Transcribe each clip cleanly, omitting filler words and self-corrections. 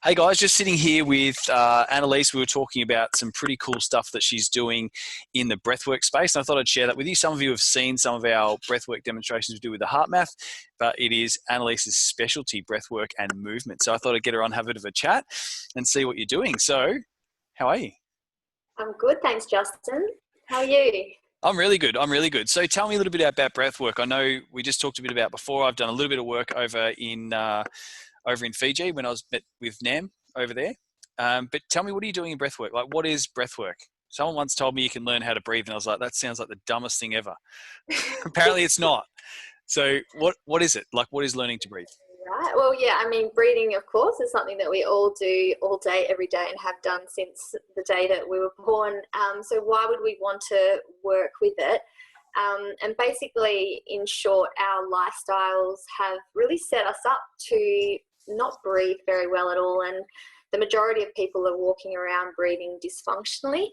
Hey guys, just sitting here with Annelise. We were talking about some pretty cool stuff that she's doing in the breathwork space, and I thought I'd share that with you. Some of you have seen some of our breathwork demonstrations we do with the heart math, but it is Annelise's specialty, breathwork and movement. So I thought I'd get her on, have a bit of a chat and see what you're doing. So, how are you? I'm good, thanks, Justin. How are you? I'm really good. So tell me a little bit about breathwork. I know we just talked a bit about before. I've done a little bit of work over in Fiji when I was met with Nam over there. But tell me, what are you doing in breathwork? Like, what is breathwork? Someone once told me you can learn how to breathe, and I was like, that sounds like the dumbest thing ever. Apparently it's not. So what is it? Like, what is learning to breathe? Right. Well, yeah, I mean, breathing, of course, is something that we all do all day, every day, and have done since the day that we were born. So why would we want to work with it? And basically, in short, our lifestyles have really set us up to not breathe very well at all. And the majority of people are walking around breathing dysfunctionally.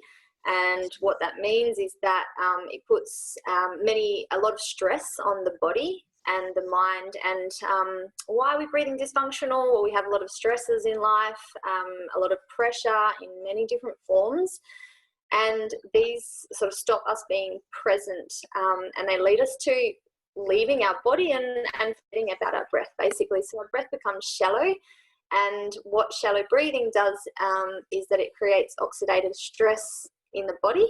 And what that means is that it puts a lot of stress on the body and the mind. And why are we breathing dysfunctional? Well, we have a lot of stresses in life, a lot of pressure in many different forms. And these sort of stop us being present, and they lead us to leaving our body and forgetting about our breath, basically. So our breath becomes shallow. And what shallow breathing does is that it creates oxidative stress in the body.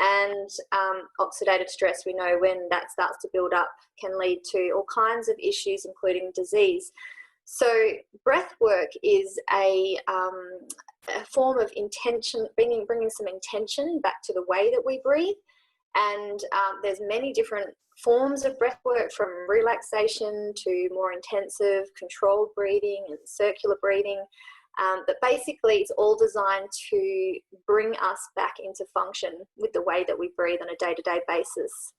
And oxidative stress, we know when that starts to build up, can lead to all kinds of issues, including disease. So breath work is a form of intention, bringing some intention back to the way that we breathe. And there's many different forms of breath work, from relaxation to more intensive controlled breathing and circular breathing. But basically, it's all designed to bring us back into function with the way that we breathe on a day-to-day basis.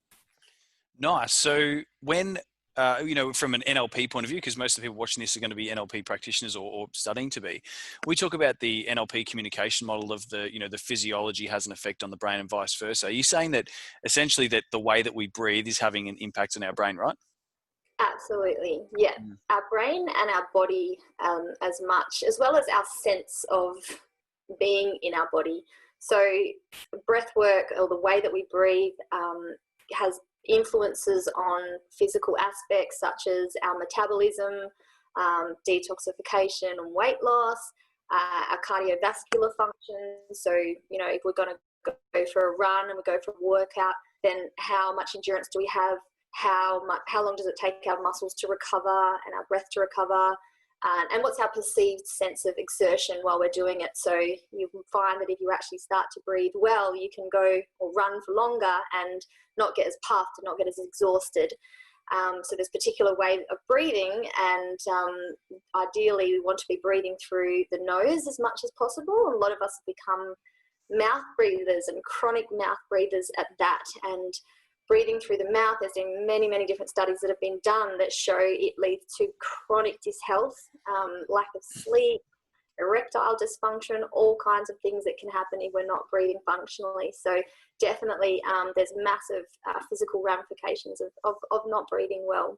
Nice. So when, from an NLP point of view, because most of the people watching this are going to be NLP practitioners or studying to be, we talk about the NLP communication model of the physiology has an effect on the brain and vice versa. Are you saying that essentially that the way that we breathe is having an impact on our brain, right? Absolutely, yeah. Our brain and our body as much, as well as our sense of being in our body. So breath work, or the way that we breathe, has influences on physical aspects such as our metabolism, detoxification and weight loss, our cardiovascular function. So, if we're going to go for a run and we go for a workout, then how much endurance do we have? How long does it take our muscles to recover and our breath to recover? And what's our perceived sense of exertion while we're doing it? So you will find that if you actually start to breathe well, you can go or run for longer and not get as puffed and not get as exhausted. So there's a particular way of breathing, and ideally we want to be breathing through the nose as much as possible. A lot of us have become mouth breathers and chronic mouth breathers at that. And breathing through the mouth, there's been many, many different studies that have been done that show it leads to chronic dishealth, lack of sleep, erectile dysfunction, all kinds of things that can happen if we're not breathing functionally. So definitely there's massive physical ramifications of not breathing well.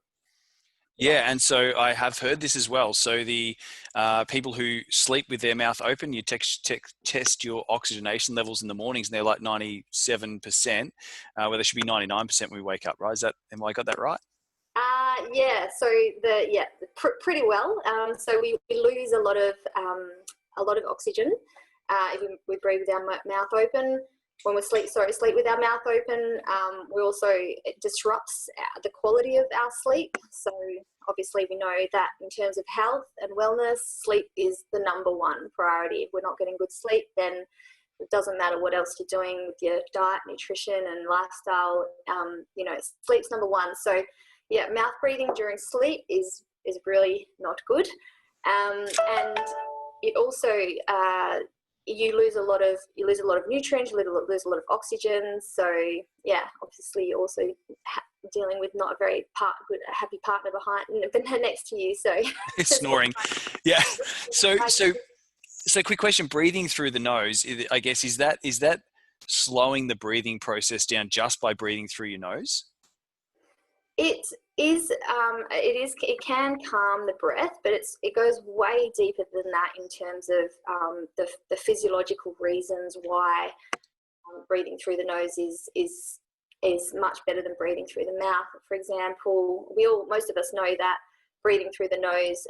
Yeah, and so I have heard this as well. So the people who sleep with their mouth open, you test your oxygenation levels in the mornings, and they're like 97%, where they should be 99% when we wake up, right? Am I got that right? Yeah. So pretty well. So we lose a lot of oxygen if we breathe with our mouth open. When we sleep with our mouth open, it disrupts the quality of our sleep. So obviously we know that in terms of health and wellness, sleep is the number one priority. If we're not getting good sleep, then it doesn't matter what else you're doing with your diet, nutrition and lifestyle. Sleep's number one. So yeah, mouth breathing during sleep is really not good. And it also, you lose a lot of nutrients, you lose a lot of oxygen. So yeah, obviously you're also dealing with not a very happy partner next to you. So snoring. Yeah. So quick question: breathing through the nose, I guess, is that slowing the breathing process down just by breathing through your nose? It it can calm the breath, but it goes way deeper than that in terms of the physiological reasons why breathing through the nose is much better than breathing through the mouth. For example, most of us know that breathing through the nose,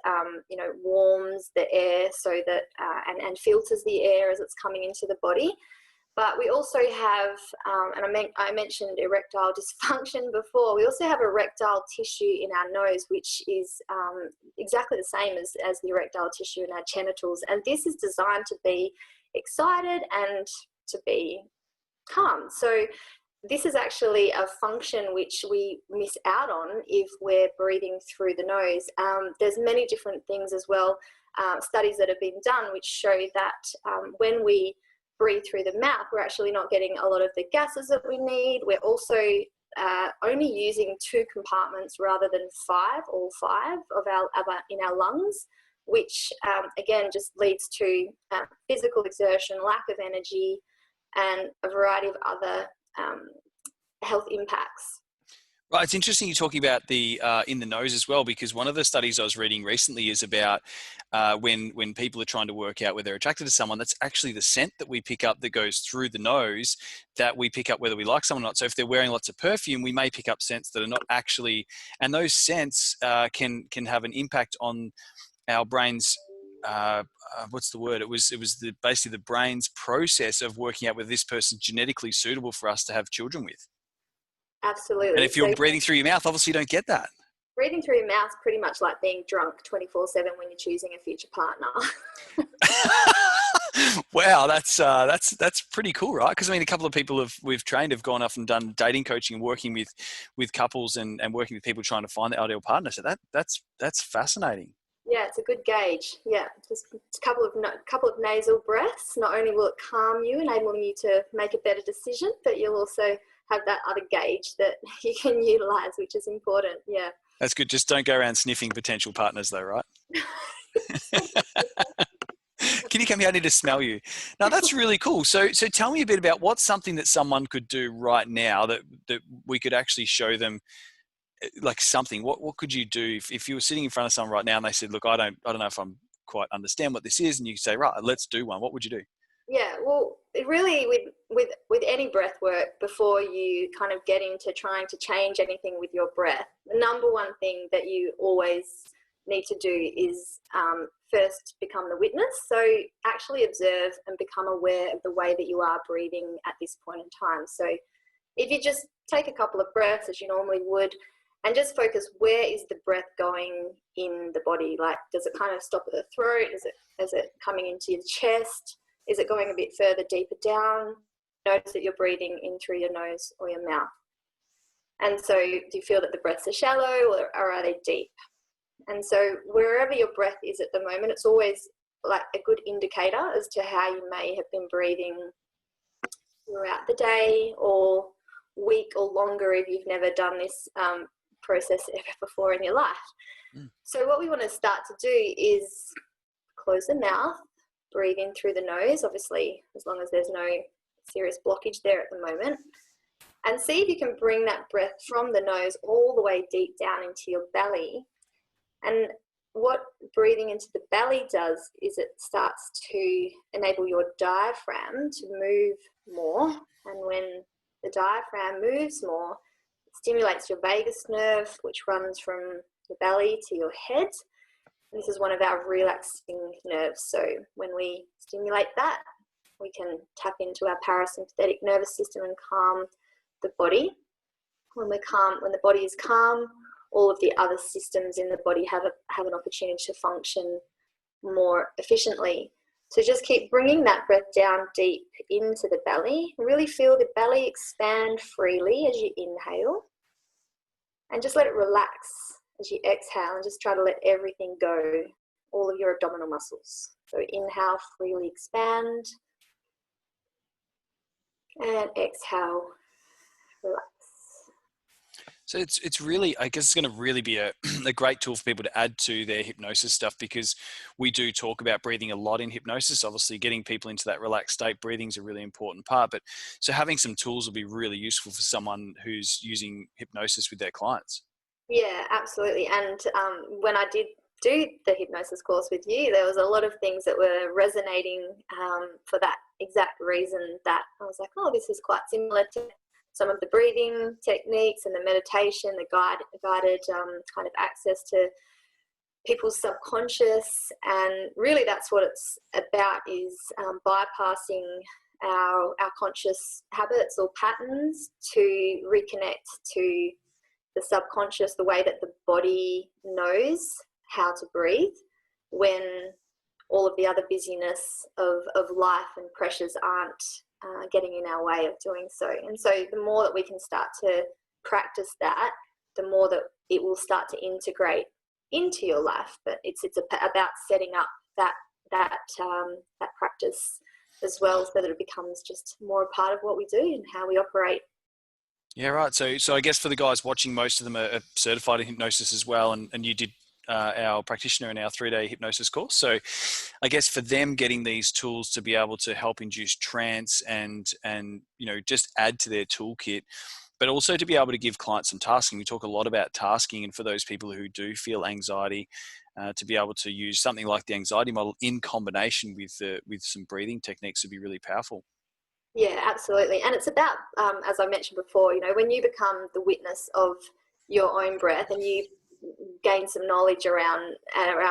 warms the air so that and filters the air as it's coming into the body. But we also have, and I mentioned erectile dysfunction before, we also have erectile tissue in our nose, which is exactly the same as the erectile tissue in our genitals. And this is designed to be excited and to be calm. So this is actually a function which we miss out on if we're breathing through the nose. There's many different things as well, studies that have been done which show that when we breathe through the mouth, we're actually not getting a lot of the gases that we need. We're also only using 2 compartments rather than 5, all 5 in our lungs, which again just leads to physical exertion, lack of energy, and a variety of other health impacts. Right, it's interesting you're talking about the in the nose as well, because one of the studies I was reading recently is about when people are trying to work out whether they're attracted to someone, that's actually the scent that we pick up that goes through the nose that we pick up whether we like someone or not. So if they're wearing lots of perfume, we may pick up scents that are not actually, and those scents can have an impact on our brain's what's the word? It was basically the brain's process of working out whether this person's genetically suitable for us to have children with. Absolutely. And if you're breathing through your mouth, obviously you don't get that. Breathing through your mouth is pretty much like being drunk 24/7 when you're choosing a future partner. Wow, that's pretty cool, right? Because I mean, a couple of people we've trained have gone off and done dating coaching and working with couples and working with people trying to find the ideal partner. So that's fascinating. Yeah, it's a good gauge. Yeah, just a couple of nasal breaths. Not only will it calm you, enabling you to make a better decision, but you'll also have that other gauge that you can utilize, which is important. Yeah. That's good. Just don't go around sniffing potential partners though, right? Can you come here? I need to smell you. Now that's really cool. So tell me a bit about what's something that someone could do right now that we could actually show them, like something. What could you do if you were sitting in front of someone right now and they said, look, I don't know if I'm quite understand what this is, and you say, right, let's do one. What would you do? Yeah, well, it really with any breath work, before you kind of get into trying to change anything with your breath, the number one thing that you always need to do is first become the witness. So actually observe and become aware of the way that you are breathing at this point in time. So if you just take a couple of breaths as you normally would and just focus, where is the breath going in the body? Like, does it kind of stop at the throat? Is it coming into your chest? Is it going a bit further deeper down? Notice that you're breathing in through your nose or your mouth. And so do you feel that the breaths are shallow or are they deep? And so wherever your breath is at the moment, it's always like a good indicator as to how you may have been breathing throughout the day or week or longer if you've never done this process ever before in your life. So what we want to start to do is close the mouth, breathe in through the nose, obviously as long as there's no serious blockage there at the moment, and see if you can bring that breath from the nose all the way deep down into your belly. And what breathing into the belly does is it starts to enable your diaphragm to move more, and when the diaphragm moves more, it stimulates your vagus nerve, which runs from the belly to your head. This is one of our relaxing nerves. So when we stimulate that, we can tap into our parasympathetic nervous system and calm the body. When the body is calm, all of the other systems in the body have an opportunity to function more efficiently. So just keep bringing that breath down deep into the belly. Really feel the belly expand freely as you inhale. And just let it relax as you exhale, and just try to let everything go, all of your abdominal muscles. So inhale, freely expand. And exhale, relax. So it's really, I guess it's going to really be a great tool for people to add to their hypnosis stuff, because we do talk about breathing a lot in hypnosis. Obviously getting people into that relaxed state, breathing is a really important part, but so having some tools will be really useful for someone who's using hypnosis with their clients. Yeah, absolutely. And when I did do the hypnosis course with you, there was a lot of things that were resonating for that exact reason, that I was like, oh, this is quite similar to some of the breathing techniques and the meditation, the guided kind of access to people's subconscious. And really that's what it's about, is bypassing our conscious habits or patterns to reconnect to the subconscious, the way that the body knows how to breathe when all of the other busyness of life and pressures aren't getting in our way of doing so. And so the more that we can start to practice that, the more that it will start to integrate into your life. But it's about setting up that practice as well, so that it becomes just more a part of what we do and how we operate. Yeah, right. So I guess for the guys watching, most of them are certified in hypnosis as well, and you did our practitioner in our 3-day hypnosis course. So I guess for them, getting these tools to be able to help induce trance and just add to their toolkit, but also to be able to give clients some tasking. We talk a lot about tasking, and for those people who do feel anxiety, to be able to use something like the anxiety model in combination with some breathing techniques would be really powerful. Yeah, absolutely. And it's about, as I mentioned before, when you become the witness of your own breath and you gain some knowledge around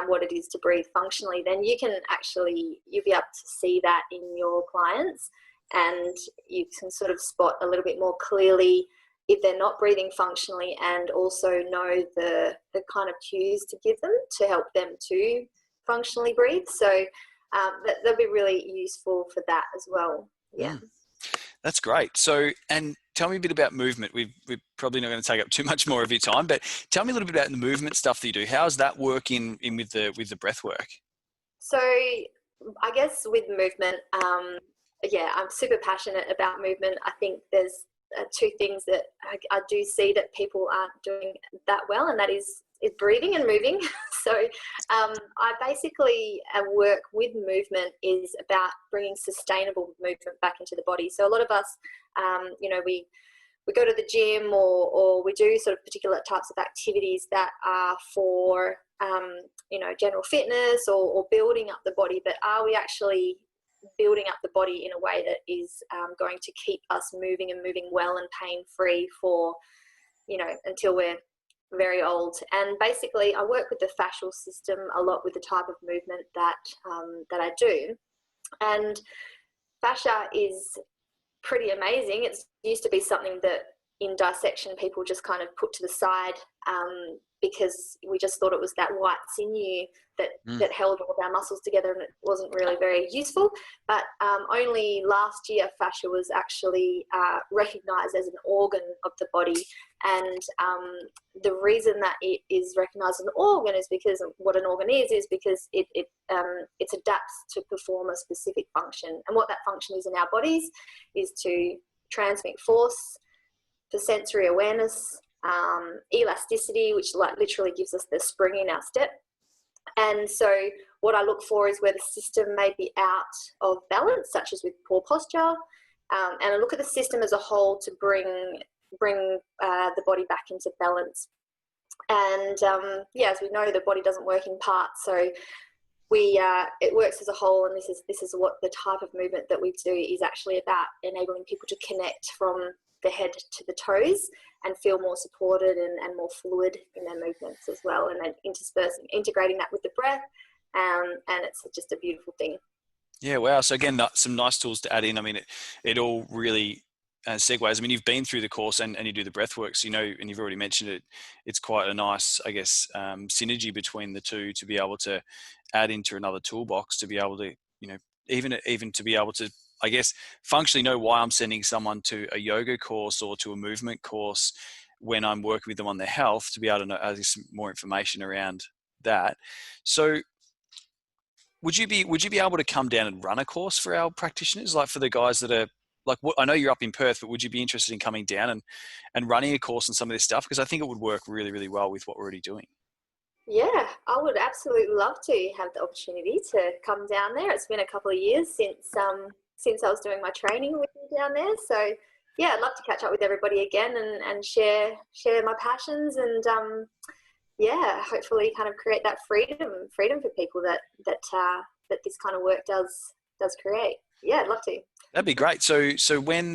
what it is to breathe functionally, then you'll be able to see that in your clients, and you can sort of spot a little bit more clearly if they're not breathing functionally, and also know the kind of cues to give them to help them to functionally breathe. So that'll be really useful for that as well. Yeah. That's great. So, and tell me a bit about movement. We're probably not going to take up too much more of your time, but tell me a little bit about the movement stuff that you do. How's that working in with the breath work? So I guess with movement, I'm super passionate about movement. I think there's two things that I do see that people aren't doing that well, and that is breathing and moving. So I basically work with movement is about bringing sustainable movement back into the body. So a lot of us, we go to the gym or we do sort of particular types of activities that are for, general fitness or building up the body, but are we actually building up the body in a way that is going to keep us moving and moving well and pain-free for, until we're very old? And basically I work with the fascial system a lot with the type of movement that I do. And fascia is pretty amazing. It used to be something that in dissection people just kind of put to the side because we just thought it was that white sinew that held all of our muscles together, and it wasn't really very useful. But only last year fascia was actually recognised as an organ of the body. And the reason that it is recognised as an organ is because what an organ is because it adapts to perform a specific function. And what that function is in our bodies is to transmit force, for sensory awareness, elasticity, which literally gives us the spring in our step. And so what I look for is where the system may be out of balance, such as with poor posture, and I look at the system as a whole to bring the body back into balance. And as we know, the body doesn't work in parts, so it works as a whole. And this is what the type of movement that we do is actually about, enabling people to connect from the head to the toes and feel more supported and more fluid in their movements as well, and then integrating that with the breath, and it's just a beautiful thing. Yeah, wow. So again, some nice tools to add in. I mean, it all really segues. I mean, you've been through the course and you do the breath work, so and you've already mentioned it. It's quite a nice, I guess, synergy between the two to be able to add into another toolbox to be able to, even to be able to, I guess, functionally know why I'm sending someone to a yoga course or to a movement course when I'm working with them on their health, to be able to know some more information around that. So would you be able to come down and run a course for our practitioners, like for the guys that are like, I know you're up in Perth, but would you be interested in coming down and running a course on some of this stuff? Because I think it would work really, really well with what we're already doing. Yeah, I would absolutely love to have the opportunity to come down there. It's been a couple of years since I was doing my training with you down there. So yeah, I'd love to catch up with everybody again and share my passions and yeah, hopefully kind of create that freedom for people that this kind of work does create. Yeah, I'd love to. That'd be great. So when